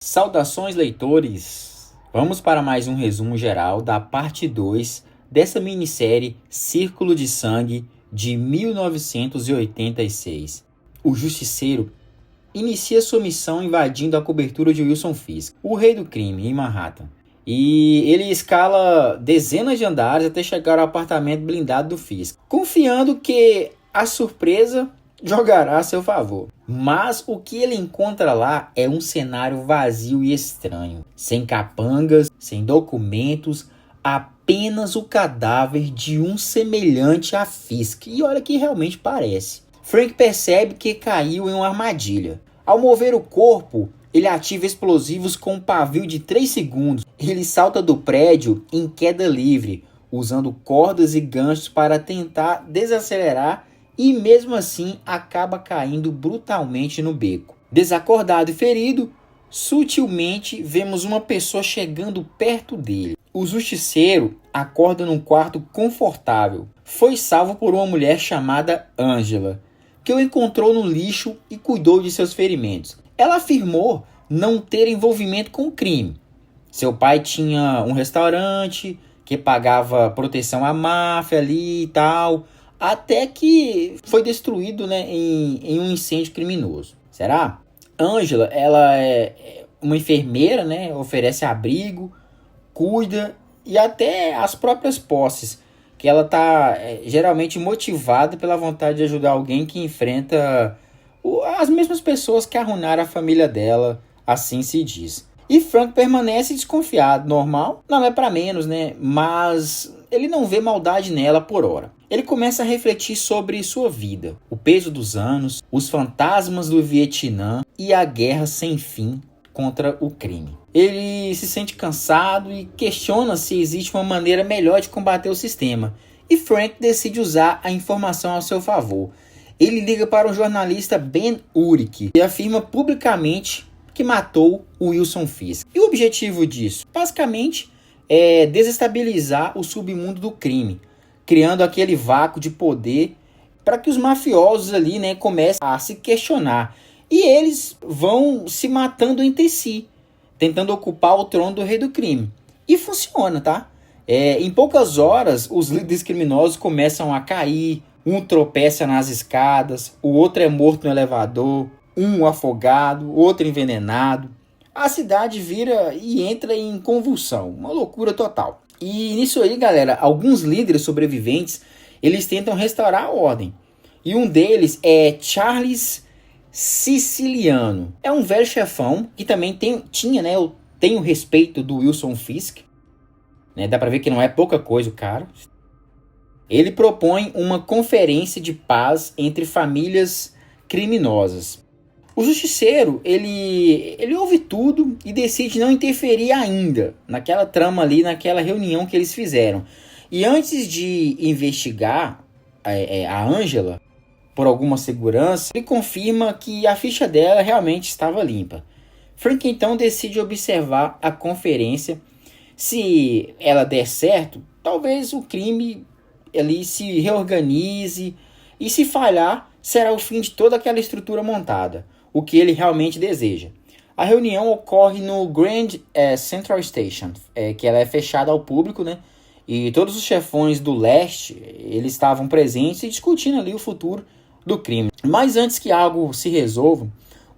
Saudações, leitores! Vamos para mais um resumo geral da parte 2 dessa minissérie Círculo de Sangue de 1986. O Justiceiro inicia sua missão invadindo a cobertura de Wilson Fisk, o rei do crime, em Manhattan. E ele escala dezenas de andares até chegar ao apartamento blindado do Fisk, confiando que a surpresa jogará a seu favor. Mas o que ele encontra lá é um cenário vazio e estranho, sem capangas, sem documentos, apenas o cadáver de um semelhante a Fisk. E olha que realmente parece. Frank percebe que caiu em uma armadilha. Ao mover o corpo, ele ativa explosivos com um pavio de 3 segundos. Ele salta do prédio em queda livre, usando cordas e ganchos para tentar desacelerar, e mesmo assim acaba caindo brutalmente no beco. Desacordado e ferido, sutilmente vemos uma pessoa chegando perto dele. O Justiceiro acorda num quarto confortável. Foi salvo por uma mulher chamada Angela, que o encontrou no lixo e cuidou de seus ferimentos. Ela afirmou não ter envolvimento com o crime. Seu pai tinha um restaurante que pagava proteção à máfia ali e tal, até que foi destruído, em um incêndio criminoso. Será? Angela, ela é uma enfermeira, oferece abrigo, cuida e até as próprias posses, que ela está geralmente motivada pela vontade de ajudar alguém que enfrenta as mesmas pessoas que arruinaram a família dela, assim se diz. E Frank permanece desconfiado, normal, não é para menos, mas ele não vê maldade nela por hora. Ele começa a refletir sobre sua vida, o peso dos anos, os fantasmas do Vietnã e a guerra sem fim contra o crime. Ele se sente cansado e questiona se existe uma maneira melhor de combater o sistema. E Frank decide usar a informação ao seu favor. Ele liga para o jornalista Ben Urich e afirma publicamente que matou o Wilson Fisk. E o objetivo disso? Basicamente é desestabilizar o submundo do crime, criando aquele vácuo de poder para que os mafiosos ali, comecem a se questionar. E eles vão se matando entre si, tentando ocupar o trono do rei do crime. E funciona, tá? Em poucas horas, os líderes criminosos começam a cair, um tropeça nas escadas, o outro é morto no elevador, um afogado, outro envenenado. A cidade vira e entra em convulsão, uma loucura total. E nisso aí, galera, alguns líderes sobreviventes, eles tentam restaurar a ordem. E um deles é Charles Siciliano. É um velho chefão que também tem o respeito do Wilson Fisk. Dá pra ver que não é pouca coisa o cara. Ele propõe uma conferência de paz entre famílias criminosas. O Justiceiro, ele ouve tudo e decide não interferir ainda naquela trama ali, naquela reunião que eles fizeram. E antes de investigar a Angela por alguma segurança, ele confirma que a ficha dela realmente estava limpa. Frank então decide observar a conferência. Se ela der certo, talvez o crime ali se reorganize, e se falhar, será o fim de toda aquela estrutura montada, o que ele realmente deseja. A reunião ocorre no Grand Central Station, que ela é fechada ao público, e todos os chefões do leste, eles estavam presentes e discutindo ali o futuro do crime. Mas antes que algo se resolva,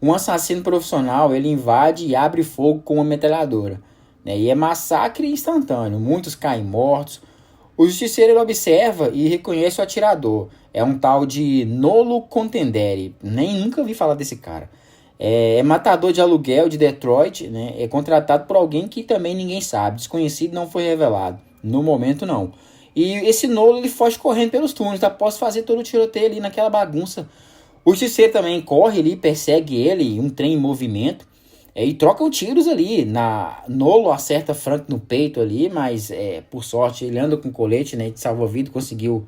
um assassino profissional, ele invade e abre fogo com uma metralhadora, e é massacre instantâneo, muitos caem mortos. O Justiceiro, ele observa e reconhece o atirador. É um tal de Nolo Contendere. Nunca ouvi falar desse cara. É matador de aluguel de Detroit. É contratado por alguém que também ninguém sabe. Desconhecido, não foi revelado. No momento, não. E esse Nolo, ele foge correndo pelos túneis. Após fazer todo o tiroteio ali naquela bagunça. O Justiceiro também corre ali, persegue ele. Um trem em movimento. E trocam tiros ali. Nolo acerta Frank no peito ali, mas por sorte ele anda com colete, de salva-vida, conseguiu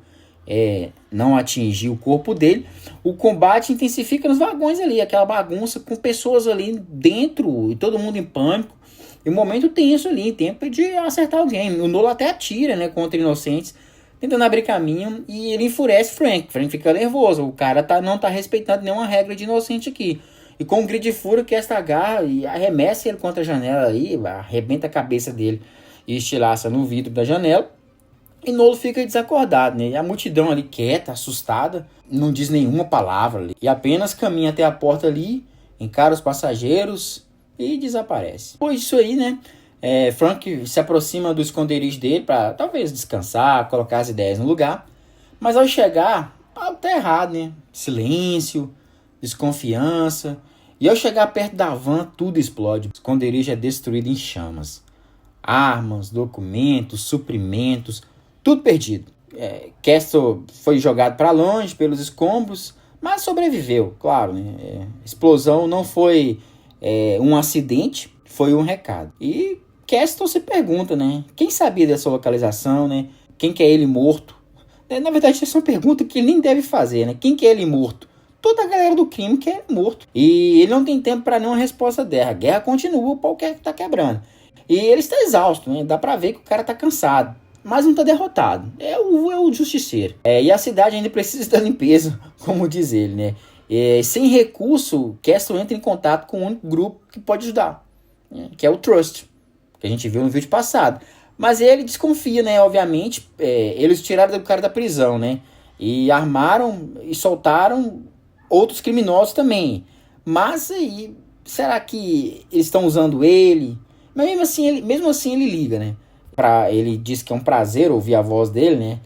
não atingir o corpo dele. O combate intensifica nos vagões ali, aquela bagunça com pessoas ali dentro e todo mundo em pânico. E um momento tenso ali, tempo de acertar alguém. O Nolo até atira, contra inocentes, tentando abrir caminho, e ele enfurece Frank. Frank fica nervoso, o cara não tá respeitando nenhuma regra de inocente aqui. E com um grito de fúria, Castor agarra e arremessa ele contra a janela aí, arrebenta a cabeça dele e estilaça no vidro da janela. E Nolo fica desacordado, né? E a multidão ali quieta, assustada, não diz nenhuma palavra ali. E apenas caminha até a porta ali, encara os passageiros e desaparece. Depois disso aí, né? Frank se aproxima do esconderijo dele para talvez descansar, colocar as ideias no lugar. Mas ao chegar, algo tá errado, né? Silêncio, desconfiança. E ao chegar perto da van, tudo explode. O esconderijo é destruído em chamas. Armas, documentos, suprimentos, tudo perdido. Castor foi jogado para longe pelos escombros, mas sobreviveu, claro, né? A explosão não foi um acidente, foi um recado. E Castor se pergunta, né? Quem sabia dessa localização, né? Quem quer ele morto? Na verdade, essa é uma pergunta que ele nem deve fazer, né? Quem quer ele morto? Toda a galera do crime quer ele morto. E ele não tem tempo para nenhuma resposta dela. A guerra continua, o pau tá quebrando. E ele está exausto, né? Dá pra ver que o cara tá cansado. Mas não tá derrotado. É o justiceiro. E a cidade ainda precisa da limpeza, como diz ele, né? Sem recurso, Castor entra em contato com o único grupo que pode ajudar, né? Que é o Trust, que a gente viu no vídeo passado. Mas ele desconfia, né? Obviamente, eles tiraram o cara da prisão, né? E armaram e soltaram outros criminosos também. Mas aí, será que eles estão usando ele? Mas mesmo assim ele liga, né? Ele diz que é um prazer ouvir a voz dele, né?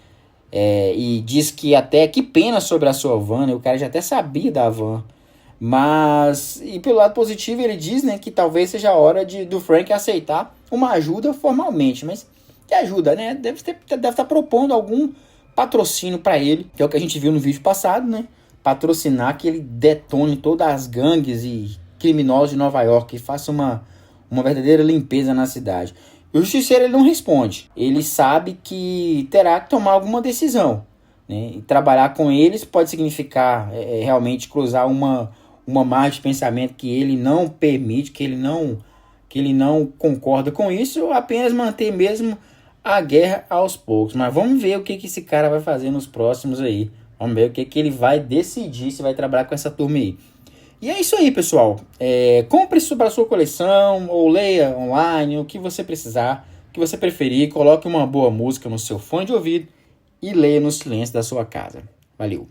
E diz que até que pena sobre a sua van, né? O cara já até sabia da van. Mas, e pelo lado positivo, ele diz, né, que talvez seja a hora do Frank aceitar uma ajuda formalmente. Mas que ajuda, né? Deve estar propondo algum patrocínio para ele, que é o que a gente viu no vídeo passado, né? Patrocinar que ele detone todas as gangues e criminosos de Nova York e faça uma verdadeira limpeza na cidade. E o justiceiro ele não responde. Ele sabe que terá que tomar alguma decisão, né? E trabalhar com eles pode significar realmente cruzar uma margem de pensamento que ele não permite, que ele não concorda com isso, ou apenas manter mesmo a guerra aos poucos. Mas vamos ver o que esse cara vai fazer nos próximos aí. Vamos ver o que ele vai decidir, se vai trabalhar com essa turma aí. E é isso aí, pessoal. Compre isso para a sua coleção, ou leia online, o que você precisar, o que você preferir. Coloque uma boa música no seu fone de ouvido e leia no silêncio da sua casa. Valeu!